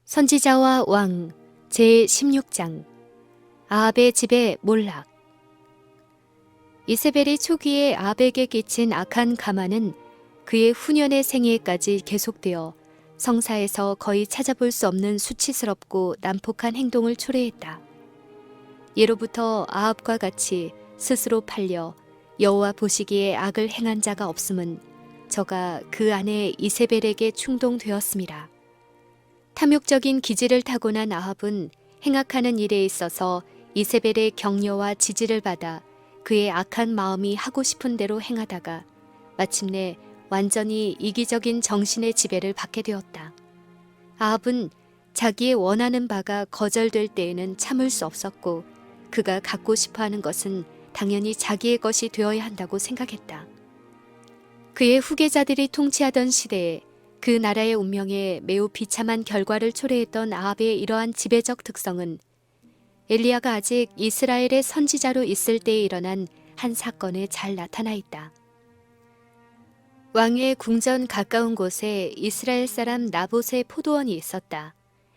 선지자와 왕 제16장 아합의 집의 몰락. 이세벨이 초기에 아합에게 끼친 악한 가마는 그의 후년의 생애까지 계속되어 성사에서 거의 찾아볼 수 없는 수치스럽고 난폭한 행동을 초래했다. 예로부터 아합과 같이 스스로 팔려 여호와 보시기에 악을 행한 자가 없음은 저가 그 아내 이세벨에게 충동되었음이라. 탐욕적인 기질을 타고난 아합은 행악하는 일에 있어서 이세벨의 격려와 지지를 받아 그의 악한 마음이 하고 싶은 대로 행하다가 마침내 완전히 이기적인 정신의 지배를 받게 되었다. 아합은 자기의 원하는 바가 거절될 때에는 참을 수 없었고 그가 갖고 싶어하는 것은 당연히 자기의 것이 되어야 한다고 생각했다. 그의 후계자들이 통치하던 시대에 그 나라의 운명에 매우 비참한 결과를 초래했던 아합의 이러한 지배적 특성은 엘리야가 아직 이스라엘의 선지자로 있을 때에 일어난 한 사건에 잘 나타나 있다. 왕의 궁전 가까운 곳에 이스라엘 사람 나봇의 포도원이 있었다.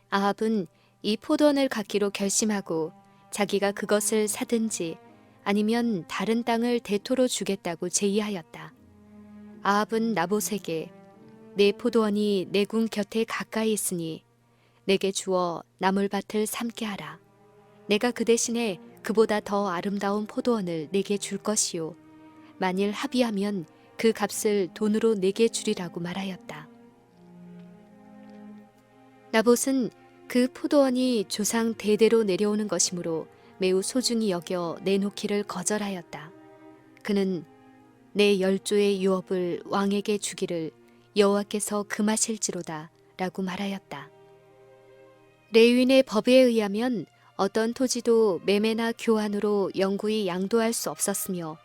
아합은 이 포도원을 갖기로 결심하고 자기가 그것을 사든지 아니면 다른 땅을 대토로 주겠다고 제의하였다. 아합은 나봇에게 내 포도원이 내 궁 곁에 가까이 있으니 내게 주어 나물밭을 삼게 하라. 내가 그 대신에 그보다 더 아름다운 포도원을 내게 줄 것이요. 만일 합의하면 그 값을 돈으로 내게 주리라고 말하였다. 나봇은 그 포도원이 조상 대대로 내려오는 것이므로 매우 소중히 여겨 내놓기를 거절하였다. 그는 내 10조의 유업을 왕에게 주기를 여호와께서 금하실지로다 라고 말하였다. 레위인의 법에 의하면 어떤 토지도 매매나 교환으로 영구히 양도할 수 없었으며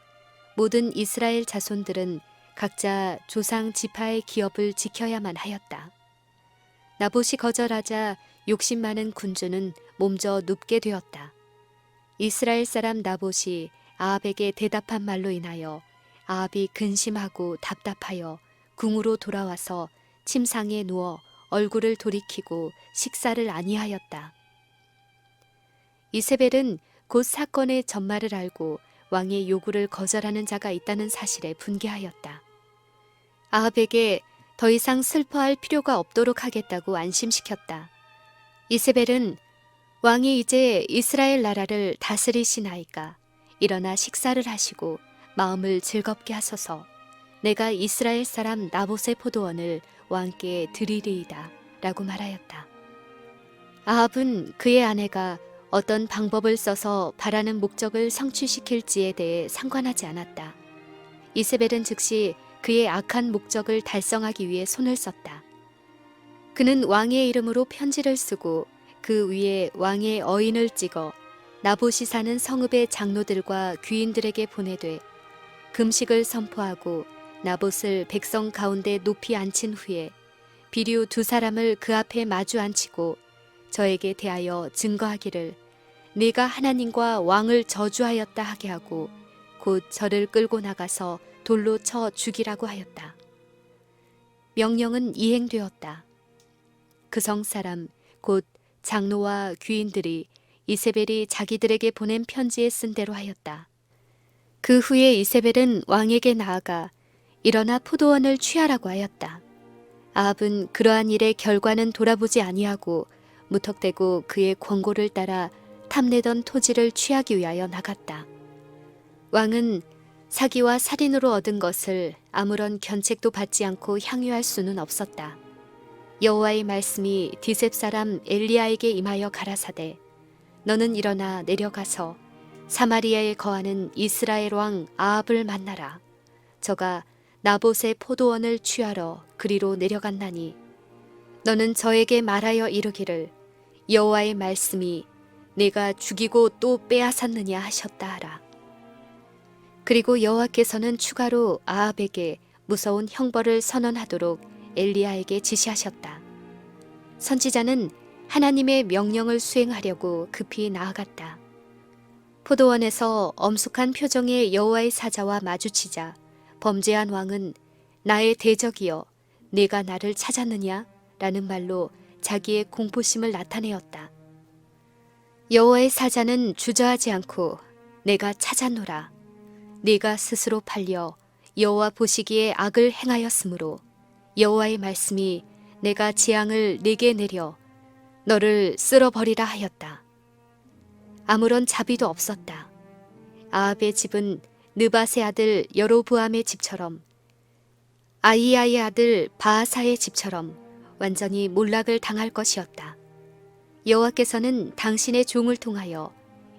모든 이스라엘 자손들은 각자 조상 지파의 기업을 지켜야만 하였다. 나봇이 거절하자 욕심 많은 군주는 몸져 눕게 되었다. 이스라엘 사람 나봇이 아합에게 대답한 말로 인하여 아합이 근심하고 답답하여 궁으로 돌아와서 침상에 누워 얼굴을 돌이키고 식사를 아니하였다. 이세벨은 곧 사건의 전말을 알고 왕의 요구를 거절하는 자가 있다는 사실에 분개하였다. 아합에게 더 이상 슬퍼할 필요가 없도록 하겠다고 안심시켰다. 이세벨은 왕이 이제 이스라엘 나라를 다스리시나이까 일어나 식사를 하시고 마음을 즐겁게 하소서. 내가 이스라엘 사람 나봇의 포도원을 왕께 드리리이다 라고 말하였다. 아합은 그의 아내가 어떤 방법을 써서 바라는 목적을 성취시킬지에 대해 상관하지 않았다. 이세벨은 즉시 그의 악한 목적을 달성하기 위해 손을 썼다. 그는 왕의 이름으로 편지를 쓰고 그 위에 왕의 어인을 찍어 나봇이 사는 성읍의 장로들과 귀인들에게 보내되 금식을 선포하고 나봇을 백성 가운데 높이 앉힌 후에 비류 2사람을 그 앞에 마주 앉히고 저에게 대하여 증거하기를 네가 하나님과 왕을 저주하였다 하게 하고 곧 저를 끌고 나가서 돌로 쳐 죽이라고 하였다. 명령은 이행되었다. 그 성사람 곧 장로와 귀인들이 이세벨이 자기들에게 보낸 편지에 쓴 대로 하였다. 그 후에 이세벨은 왕에게 나아가 일어나 포도원을 취하라고 하였다. 아합은 그러한 일의 결과는 돌아보지 아니하고 무턱대고 그의 권고를 따라 탐내던 토지를 취하기 위하여 나갔다. 왕은 사기와 살인으로 얻은 것을 아무런 견책도 받지 않고 향유할 수는 없었다. 여호와의 말씀이 디셉 사람 엘리야에게 임하여 가라사대 너는 일어나 내려가서 사마리아에 거하는 이스라엘 왕 아합을 만나라. 저가 나봇의 포도원을 취하러 그리로 내려갔나니 너는 저에게 말하여 이르기를 여호와의 말씀이 내가 죽이고 또 빼앗았느냐 하셨다 하라. 그리고 여호와께서는 추가로 아합에게 무서운 형벌을 선언하도록 엘리야에게 지시하셨다. 선지자는 하나님의 명령을 수행하려고 급히 나아갔다. 포도원에서 엄숙한 표정의 여호와의 사자와 마주치자 범죄한 왕은 나의 대적이여 내가 나를 찾았느냐? 라는 말로 자기의 공포심을 나타내었다. 여호와의 사자는 주저하지 않고 내가 찾아노라. 네가 스스로 팔려 여호와 보시기에 악을 행하였으므로 여호와의 말씀이 내가 재앙을 네게 내려 너를 쓸어버리라 하였다. 아무런 자비도 없었다. 아합의 집은 느밧의 아들 여로보암의 집처럼 아히야의 아들 바하사의 집처럼 완전히 몰락을 당할 것이었다. 여호와께서는 당신의 종을 통하여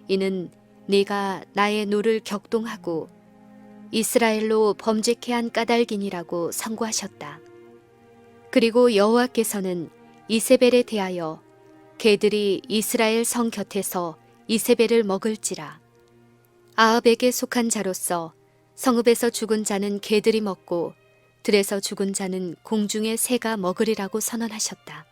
이는 네가 나의 노를 격동하고 이스라엘로 범죄케 한 까닭이니라고 선고하셨다. 그리고 여호와께서는 이세벨에 대하여 개들이 이스라엘 성 곁에서 이세벨을 먹을지라. 아합에게 속한 자로서 성읍에서 죽은 자는 개들이 먹고 들에서 죽은 자는 공중의 새가 먹으리라고 선언하셨다.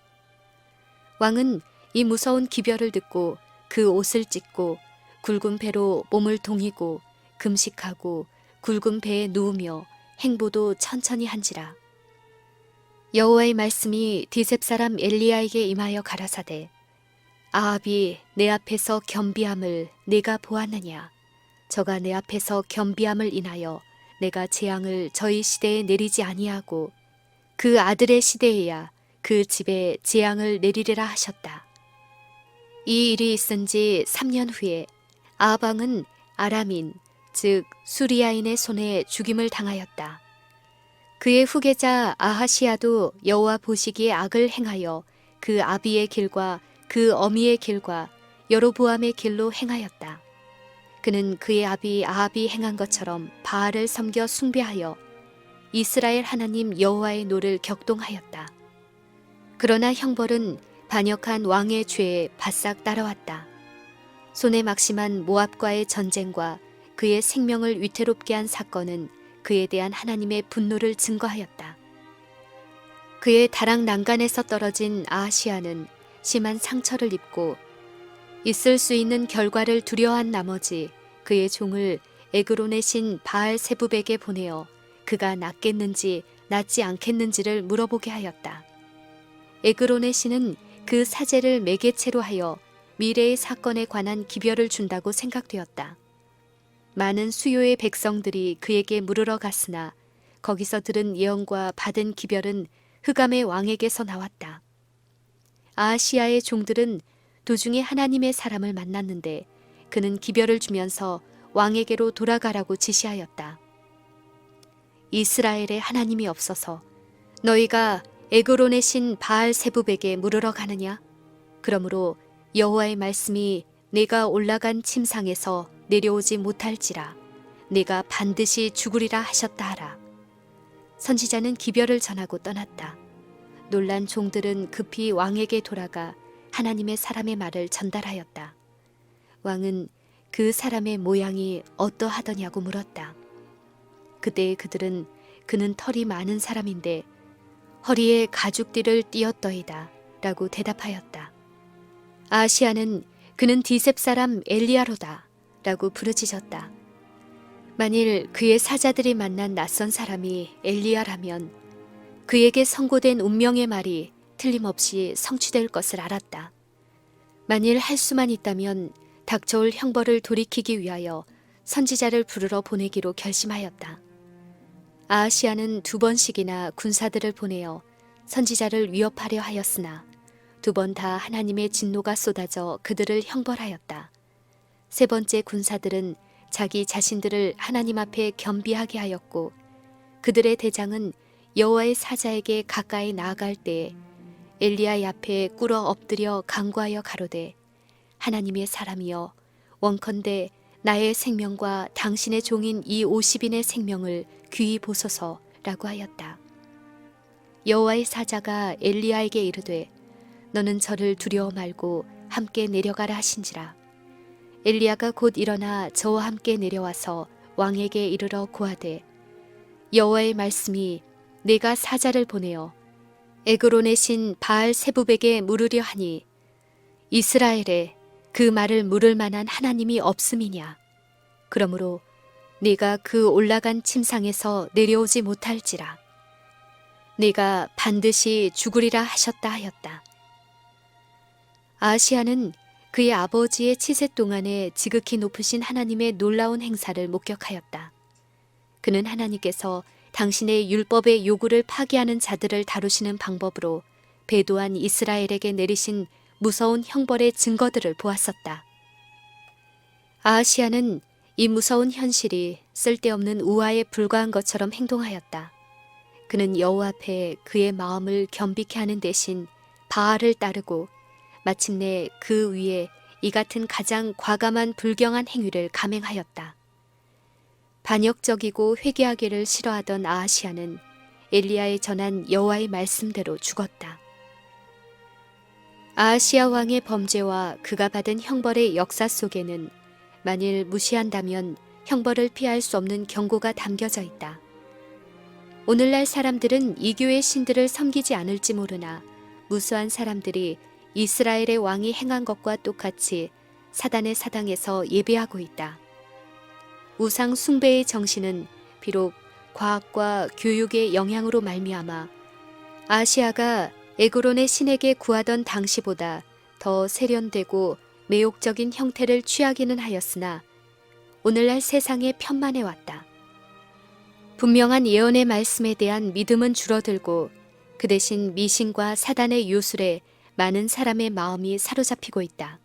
왕은 이 무서운 기별을 듣고 그 옷을 찢고 굵은 배로 몸을 동이고 금식하고 굵은 배에 누우며 행보도 천천히 한지라. 여호와의 말씀이 디셉 사람 엘리야에게 임하여 가라사대 아합이 내 앞에서 겸비함을 내가 보았느냐. 저가 내 앞에서 겸비함을 인하여 내가 재앙을 저희 시대에 내리지 아니하고 그 아들의 시대에야 그 집에 재앙을 내리리라 하셨다. 이 일이 있은 지 3년 후에 아합 왕은 아람인 즉 수리아인의 손에 죽임을 당하였다. 그의 후계자 아하시아도 여호와 보시기에 악을 행하여 그 아비의 길과 그 어미의 길과 여로보암의 길로 행하였다. 그는 그의 아비 아합이 행한 것처럼 바알을 섬겨 숭배하여 이스라엘 하나님 여호와의 노를 격동하였다. 그러나 형벌은 반역한 왕의 죄에 바싹 따라왔다. 손에 막심한 모압과의 전쟁과 그의 생명을 위태롭게 한 사건은 그에 대한 하나님의 분노를 증거하였다. 그의 다락 난간에서 떨어진 아하시아는 심한 상처를 입고 있을 수 있는 결과를 두려워한 나머지 그의 종을 에그론의 신 바알 세부백에 보내어 그가 낫겠는지 낫지 않겠는지를 물어보게 하였다. 에그론의 신은 그 사제를 매개체로 하여 미래의 사건에 관한 기별을 준다고 생각되었다. 많은 수요의 백성들이 그에게 물으러 갔으나 거기서 들은 예언과 받은 기별은 흑암의 왕에게서 나왔다. 아하시아의 종들은 도중에 하나님의 사람을 만났는데 그는 기별을 주면서 왕에게로 돌아가라고 지시하였다. 이스라엘에 하나님이 없어서 너희가 에그론의 신 바알 세부백에 물으러 가느냐? 그러므로 여호와의 말씀이 내가 올라간 침상에서 내려오지 못할지라 내가 반드시 죽으리라 하셨다 하라. 선지자는 기별을 전하고 떠났다. 놀란 종들은 급히 왕에게 돌아가 하나님의 사람의 말을 전달하였다. 왕은 그 사람의 모양이 어떠하더냐고 물었다. 그때 그들은 그는 털이 많은 사람인데 허리에 가죽띠를 띄었더이다 라고 대답하였다. 아시아는 그는 디셉 사람 엘리야로다 라고 부르짖었다. 만일 그의 사자들이 만난 낯선 사람이 엘리야라면 그에게 선고된 운명의 말이 틀림없이 성취될 것을 알았다. 만일 할 수만 있다면 닥쳐올 형벌을 돌이키기 위하여 선지자를 부르러 보내기로 결심하였다. 아하시아는 2번씩이나 군사들을 보내어 선지자를 위협하려 하였으나 2번 다 하나님의 진노가 쏟아져 그들을 형벌하였다. 3번째 군사들은 자기 자신들을 하나님 앞에 겸비하게 하였고 그들의 대장은 여호와의 사자에게 가까이 나아갈 때에 엘리야의 앞에 꿇어 엎드려 간구하여 가로되 하나님의 사람이여 원컨대 나의 생명과 당신의 종인 이 50인의 생명을 귀히 보소서라고 하였다. 여호와의 사자가 엘리야에게 이르되 너는 저를 두려워 말고 함께 내려가라 하신지라. 엘리야가 곧 일어나 저와 함께 내려와서 왕에게 이르러 고하되 여호와의 말씀이 내가 사자를 보내어 에그론의 신 바알 세부백에 물으려 하니 이스라엘에 그 말을 물을 만한 하나님이 없음이냐. 그러므로 네가 그 올라간 침상에서 내려오지 못할지라. 네가 반드시 죽으리라 하셨다 하였다. 아하시아는 그의 아버지의 치세 동안에 지극히 높으신 하나님의 놀라운 행사를 목격하였다. 그는 하나님께서 당신의 율법의 요구를 파기하는 자들을 다루시는 방법으로 배도한 이스라엘에게 내리신 무서운 형벌의 증거들을 보았었다. 아하시아는 이 무서운 현실이 쓸데없는 우화에 불과한 것처럼 행동하였다. 그는 여호와 앞에 그의 마음을 겸비케 하는 대신 바알을 따르고 마침내 그 위에 이 같은 가장 과감한 불경한 행위를 감행하였다. 반역적이고 회개하기를 싫어하던 아하시아는 엘리야에 전한 여호와의 말씀대로 죽었다. 아하시아 왕의 범죄와 그가 받은 형벌의 역사 속에는 만일 무시한다면 형벌을 피할 수 없는 경고가 담겨져 있다. 오늘날 사람들은 이교의 신들을 섬기지 않을지 모르나 무수한 사람들이 이스라엘의 왕이 행한 것과 똑같이 사단의 사당에서 예배하고 있다. 우상 숭배의 정신은 비록 과학과 교육의 영향으로 말미암아 아시아가 에그론의 신에게 구하던 당시보다 더 세련되고 매혹적인 형태를 취하기는 하였으나 오늘날 세상에 편만해 왔다. 분명한 예언의 말씀에 대한 믿음은 줄어들고 그 대신 미신과 사단의 요술에 많은 사람의 마음이 사로잡히고 있다.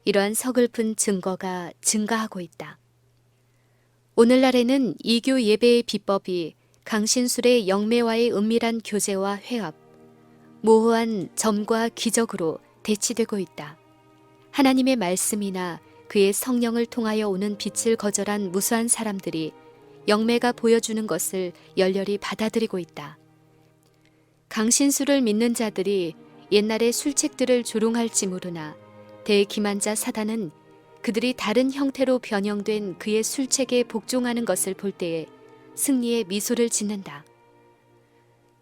이러한 서글픈 증거가 증가하고 있다. 오늘날에는 이교 예배의 비법이 강신술의 영매와의 은밀한 교제와 회합, 모호한 점과 기적으로 대치되고 있다. 하나님의 말씀이나 그의 성령을 통하여 오는 빛을 거절한 무수한 사람들이 영매가 보여주는 것을 열렬히 받아들이고 있다. 강신술을 믿는 자들이 옛날의 술책들을 조롱할지 모르나 대기만자 사단은 그들이 다른 형태로 변형된 그의 술책에 복종하는 것을 볼 때에 승리의 미소를 짓는다.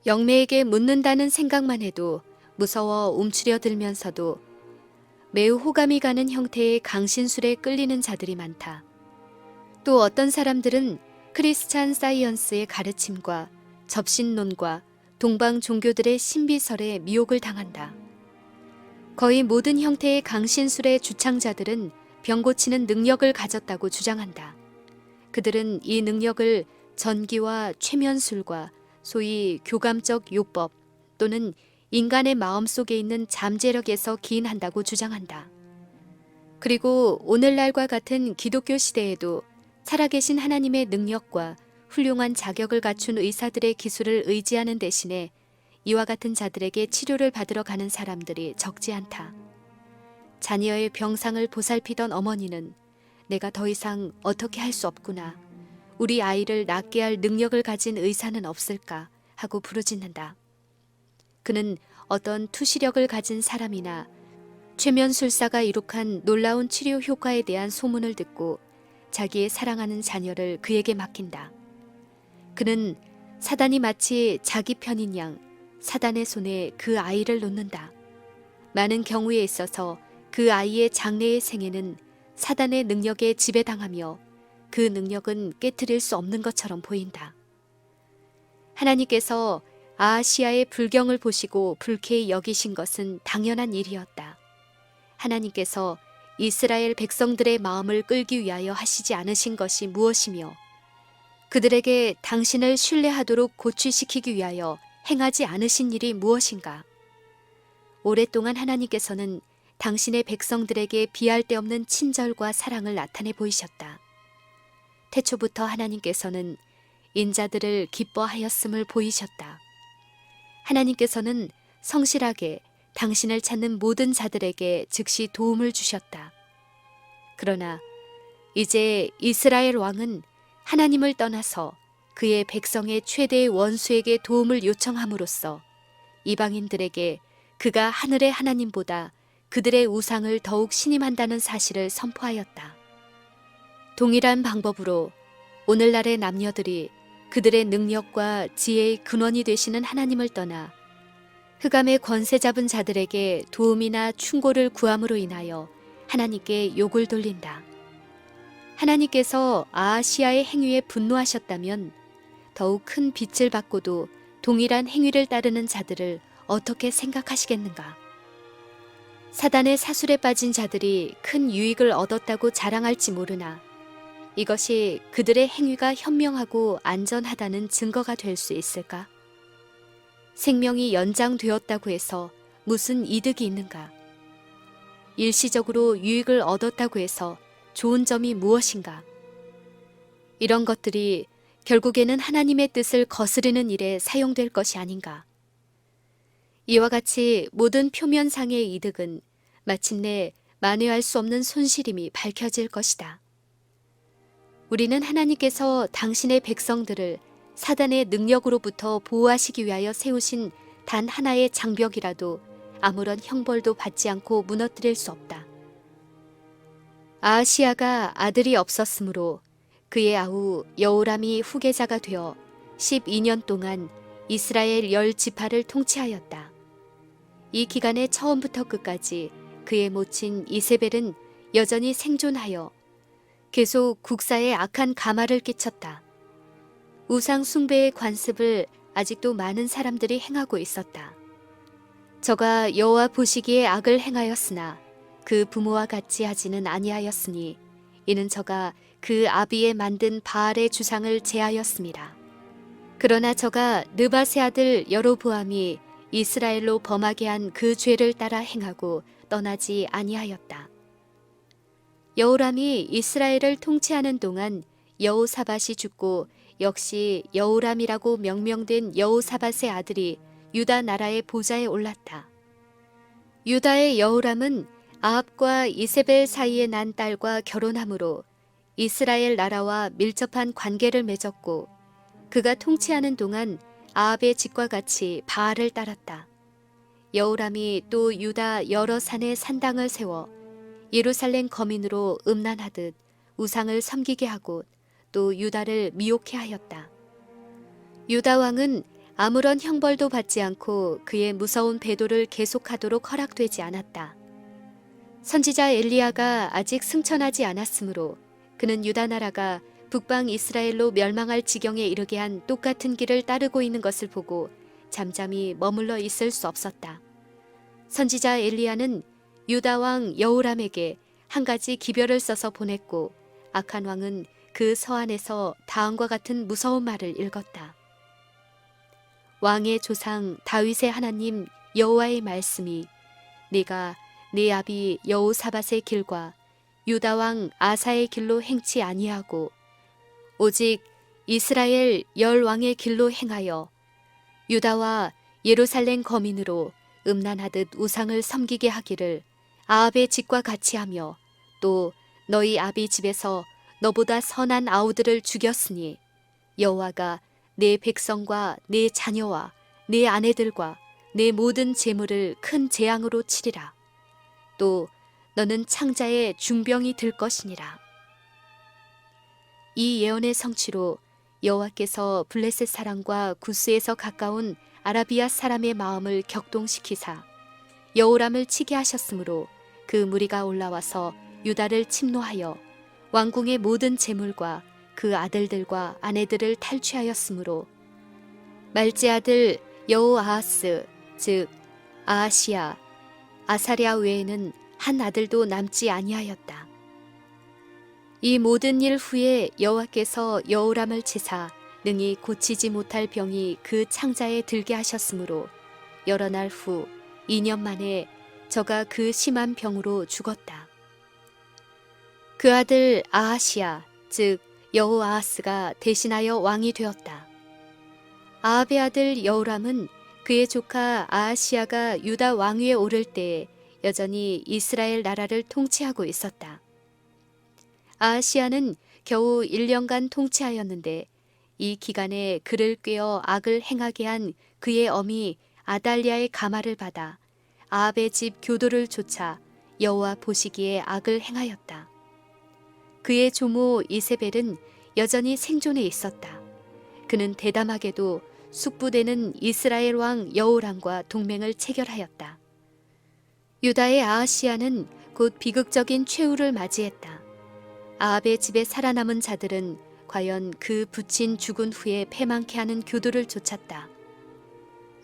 영매에게 묻는다는 생각만 해도 무서워 움츠려들면서도 매우 호감이 가는 형태의 강신술에 끌리는 자들이 많다. 또 어떤 사람들은 크리스찬 사이언스의 가르침과 접신론과 동방 종교들의 신비설에 미혹을 당한다. 거의 모든 형태의 강신술의 주창자들은 병 고치는 능력을 가졌다고 주장한다. 그들은 이 능력을 전기와 최면술과 소위 교감적 요법 또는 인간의 마음속에 있는 잠재력에서 기인한다고 주장한다. 그리고 오늘날과 같은 기독교 시대에도 살아계신 하나님의 능력과 훌륭한 자격을 갖춘 의사들의 기술을 의지하는 대신에 이와 같은 자들에게 치료를 받으러 가는 사람들이 적지 않다. 자녀의 병상을 보살피던 어머니는 내가 더 이상 어떻게 할 수 없구나. 우리 아이를 낫게 할 능력을 가진 의사는 없을까 하고 부르짖는다. 그는 어떤 투시력을 가진 사람이나 최면술사가 이룩한 놀라운 치료 효과에 대한 소문을 듣고 자기의 사랑하는 자녀를 그에게 맡긴다. 그는 사단이 마치 자기 편인 양 사단의 손에 그 아이를 놓는다. 많은 경우에 있어서 그 아이의 장래의 생애는 사단의 능력에 지배당하며 그 능력은 깨트릴 수 없는 것처럼 보인다. 하나님께서 아하시아의 불경을 보시고 불쾌히 여기신 것은 당연한 일이었다. 하나님께서 이스라엘 백성들의 마음을 끌기 위하여 하시지 않으신 것이 무엇이며 그들에게 당신을 신뢰하도록 고취시키기 위하여 행하지 않으신 일이 무엇인가? 오랫동안 하나님께서는 당신의 백성들에게 비할 데 없는 친절과 사랑을 나타내 보이셨다. 태초부터 하나님께서는 인자들을 기뻐하였음을 보이셨다. 하나님께서는 성실하게 당신을 찾는 모든 자들에게 즉시 도움을 주셨다. 그러나 이제 이스라엘 왕은 하나님을 떠나서 그의 백성의 최대의 원수에게 도움을 요청함으로써 이방인들에게 그가 하늘의 하나님보다 그들의 우상을 더욱 신임한다는 사실을 선포하였다. 동일한 방법으로 오늘날의 남녀들이 그들의 능력과 지혜의 근원이 되시는 하나님을 떠나 흑암의 권세 잡은 자들에게 도움이나 충고를 구함으로 인하여 하나님께 욕을 돌린다. 하나님께서 아하시아의 행위에 분노하셨다면 더욱 큰 빚을 받고도 동일한 행위를 따르는 자들을 어떻게 생각하시겠는가? 사단의 사술에 빠진 자들이 큰 유익을 얻었다고 자랑할지 모르나 이것이 그들의 행위가 현명하고 안전하다는 증거가 될 수 있을까? 생명이 연장되었다고 해서 무슨 이득이 있는가? 일시적으로 유익을 얻었다고 해서 좋은 점이 무엇인가? 이런 것들이 결국에는 하나님의 뜻을 거스르는 일에 사용될 것이 아닌가? 이와 같이 모든 표면상의 이득은 마침내 만회할 수 없는 손실임이 밝혀질 것이다. 우리는 하나님께서 당신의 백성들을 사단의 능력으로부터 보호하시기 위하여 세우신 단 하나의 장벽이라도 아무런 형벌도 받지 않고 무너뜨릴 수 없다. 아하시야가 아들이 없었으므로 그의 아우 여호람이 후계자가 되어 12년 동안 이스라엘 10지파를 통치하였다. 이 기간의 처음부터 끝까지 그의 모친 이세벨은 여전히 생존하여 계속 국사에 악한 가마를 끼쳤다. 우상 숭배의 관습을 아직도 많은 사람들이 행하고 있었다. 저가 여호와 보시기에 악을 행하였으나 그 부모와 같이 하지는 아니하였으니 이는 저가 그 아비에 만든 바알의 주상을 제하였습니다. 그러나 저가 느밧의 아들 여로보암이 이스라엘로 범하게 한 그 죄를 따라 행하고 떠나지 아니하였다. 여호람이 이스라엘을 통치하는 동안 여호사밧이 죽고 역시 여호람이라고 명명된 여호사밧의 아들이 유다 나라의 보좌에 올랐다. 유다의 여호람은 아합과 이세벨 사이에 난 딸과 결혼함으로 이스라엘 나라와 밀접한 관계를 맺었고 그가 통치하는 동안 아합의 집과 같이 바알을 따랐다. 여호람이 또 유다 여러 산에 산당을 세워 예루살렘 거민으로 음란하듯 우상을 섬기게 하고 또 유다를 미혹해 하였다. 유다 왕은 아무런 형벌도 받지 않고 그의 무서운 배도를 계속하도록 허락되지 않았다. 선지자 엘리야가 아직 승천하지 않았으므로 그는 유다 나라가 북방 이스라엘로 멸망할 지경에 이르게 한 똑같은 길을 따르고 있는 것을 보고 잠잠히 머물러 있을 수 없었다. 선지자 엘리야는 유다 왕 여호람에게 한 가지 기별을 써서 보냈고 악한 왕은 그 서안에서 다음과 같은 무서운 말을 읽었다. 왕의 조상 다윗의 하나님 여호와의 말씀이 네가 네 아비 여호사밧의 길과 유다 왕 아사의 길로 행치 아니하고 오직 이스라엘 열 왕의 길로 행하여 유다와 예루살렘 거민으로 음란하듯 우상을 섬기게 하기를 아합의 집과 같이 하며 또 너희 아비 집에서 너보다 선한 아우들을 죽였으니 여호와가 내 백성과 내 자녀와 내 아내들과 내 모든 재물을 큰 재앙으로 치리라. 또 너는 창자의 중병이 들 것이니라. 이 예언의 성취로 여호와께서 블레셋 사람과 구스에서 가까운 아라비아 사람의 마음을 격동시키사 여호람을 치게 하셨으므로 그 무리가 올라와서 유다를 침노하여 왕궁의 모든 재물과 그 아들들과 아내들을 탈취하였으므로 말제 아들 여호아하스 즉 아하시야 아사랴 외에는 한 아들도 남지 아니하였다. 이 모든 일 후에 여호와께서 여호람을 치사 능히 고치지 못할 병이 그 창자에 들게 하셨으므로 여러 날 후 2년 만에 저가 그 심한 병으로 죽었다. 그 아들 아하시야 즉 여호아하스가 대신하여 왕이 되었다. 아합의 아들 여호람은 그의 조카 아하시야가 유다 왕위에 오를 때에 여전히 이스라엘 나라를 통치하고 있었다. 아하시야는 겨우 1년간 통치하였는데 이 기간에 그를 꾀어 악을 행하게 한 그의 어미 아달랴의 가마를 받아 아합의 집 교도를 쫓아 여호와 보시기에 악을 행하였다. 그의 조모 이세벨은 여전히 생존해 있었다. 그는 대담하게도 숙부되는 이스라엘 왕 여호람과 동맹을 체결하였다. 유다의 아하시야는 곧 비극적인 최후를 맞이했다. 아합의 집에 살아남은 자들은 과연 그 부친 죽은 후에 패망케 하는 교도를 쫓았다.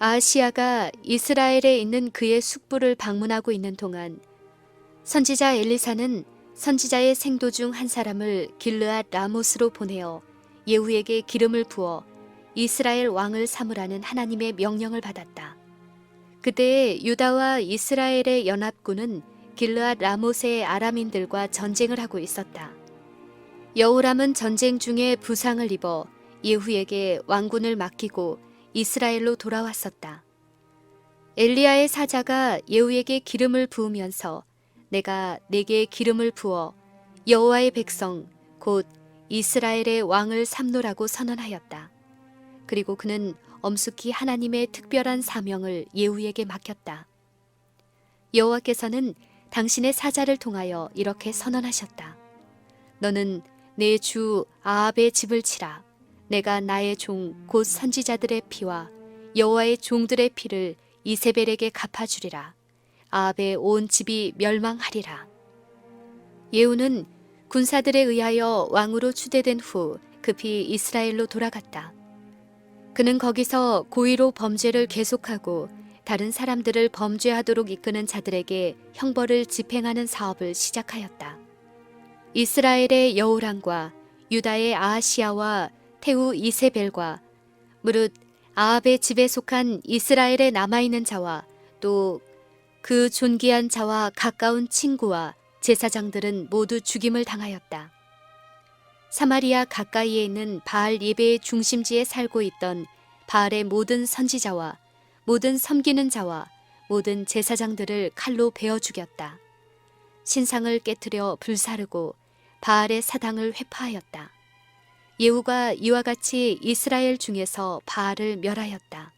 아하시야가 이스라엘에 있는 그의 숙부를 방문하고 있는 동안 선지자 엘리사는 선지자의 생도 중 한 사람을 길르앗 라못으로 보내어 예후에게 기름을 부어 이스라엘 왕을 삼으라는 하나님의 명령을 받았다. 그때 유다와 이스라엘의 연합군은 길르앗 라못의 아람인들과 전쟁을 하고 있었다. 여호람은 전쟁 중에 부상을 입어 예후에게 왕군을 맡기고 이스라엘로 돌아왔었다. 엘리야의 사자가 예후에게 기름을 부으면서 내가 내게 기름을 부어 여호와의 백성 곧 이스라엘의 왕을 삼노라고 선언하였다. 그리고 그는 엄숙히 하나님의 특별한 사명을 예후에게 맡겼다. 여호와께서는 당신의 사자를 통하여 이렇게 선언하셨다. 너는 내 주 아합의 집을 치라. 내가 나의 종 곧 선지자들의 피와 여호와의 종들의 피를 이세벨에게 갚아주리라. 아합의 온 집이 멸망하리라. 예후는 군사들에 의하여 왕으로 추대된 후 급히 이스라엘로 돌아갔다. 그는 거기서 고의로 범죄를 계속하고 다른 사람들을 범죄하도록 이끄는 자들에게 형벌을 집행하는 사업을 시작하였다. 이스라엘의 여호람과 유다의 아하시야와 태후 이세벨과 무릇 아합의 집에 속한 이스라엘에 남아있는 자와 또 그 존귀한 자와 가까운 친구와 제사장들은 모두 죽임을 당하였다. 사마리아 가까이에 있는 바알 예배의 중심지에 살고 있던 바알의 모든 선지자와 모든 섬기는 자와 모든 제사장들을 칼로 베어 죽였다. 신상을 깨뜨려 불사르고 바알의 사당을 회파하였다. 예후가 이와 같이 이스라엘 중에서 바알을 멸하였다.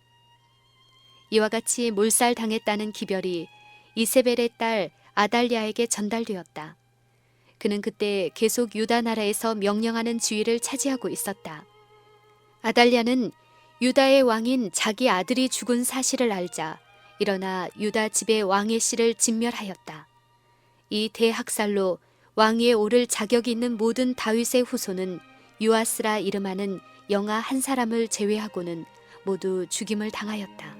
이와 같이 몰살당했다는 기별이 이세벨의 딸 아달랴에게 전달되었다. 그는 그때 계속 유다 나라에서 명령하는 지위를 차지하고 있었다. 아달랴는 유다의 왕인 자기 아들이 죽은 사실을 알자 일어나 유다 집의 왕의 씨를 진멸하였다. 이 대학살로 왕위에 오를 자격이 있는 모든 다윗의 후손은 요아스라 이름하는 영아 한 사람을 제외하고는 모두 죽임을 당하였다.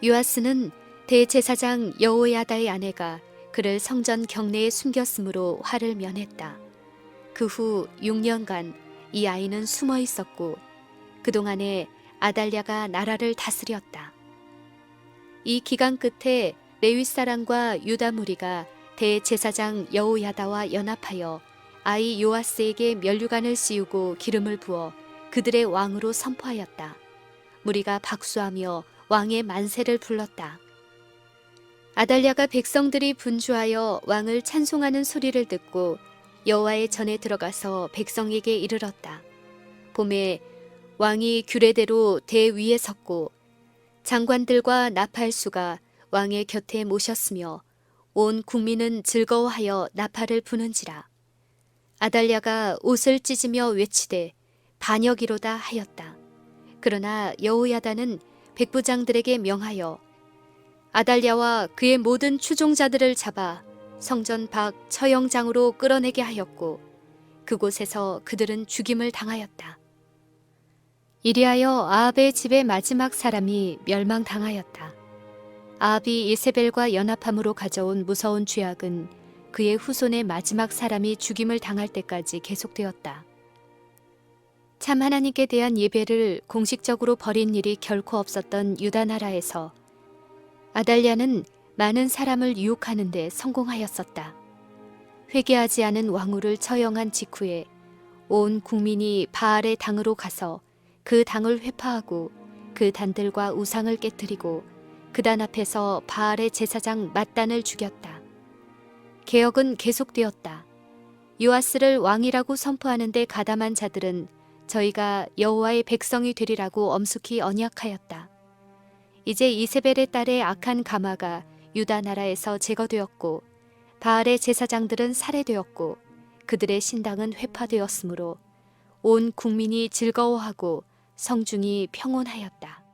요아스는 대제사장 여호야다의 아내가 그를 성전 경내에 숨겼으므로 화를 면했다. 그 후 6년간 이 아이는 숨어 있었고 그동안에 아달랴가 나라를 다스렸다. 이 기간 끝에 레위 사람과 유다 무리가 대제사장 여호야다와 연합하여 아이 요아스에게 면류관을 씌우고 기름을 부어 그들의 왕으로 선포하였다. 무리가 박수하며 왕의 만세를 불렀다. 아달랴가 백성들이 분주하여 왕을 찬송하는 소리를 듣고 여호와의 전에 들어가서 백성에게 이르렀다. 봄에 왕이 규례대로 대위에 섰고 장관들과 나팔수가 왕의 곁에 모셨으며 온 국민은 즐거워하여 나팔을 부는지라. 아달랴가 옷을 찢으며 외치되 반역이로다 하였다. 그러나 여호야다는 백부장들에게 명하여 아달랴와 그의 모든 추종자들을 잡아 성전 밖 처형장으로 끌어내게 하였고 그곳에서 그들은 죽임을 당하였다. 이리하여 아합의 집의 마지막 사람이 멸망당하였다. 아합이 이세벨과 연합함으로 가져온 무서운 죄악은 그의 후손의 마지막 사람이 죽임을 당할 때까지 계속되었다. 참 하나님께 대한 예배를 공식적으로 버린 일이 결코 없었던 유다 나라에서 아달랴는 많은 사람을 유혹하는 데 성공하였었다. 회개하지 않은 왕후를 처형한 직후에 온 국민이 바알의 당으로 가서 그 당을 회파하고 그 단들과 우상을 깨뜨리고 그 단 앞에서 바알의 제사장 맏단을 죽였다. 개혁은 계속되었다. 요아스를 왕이라고 선포하는 데 가담한 자들은 저희가 여호와의 백성이 되리라고 엄숙히 언약하였다. 이제 이세벨의 딸의 악한 가마가 유다 나라에서 제거되었고 바알의 제사장들은 살해되었고 그들의 신당은 회파되었으므로 온 국민이 즐거워하고 성중이 평온하였다.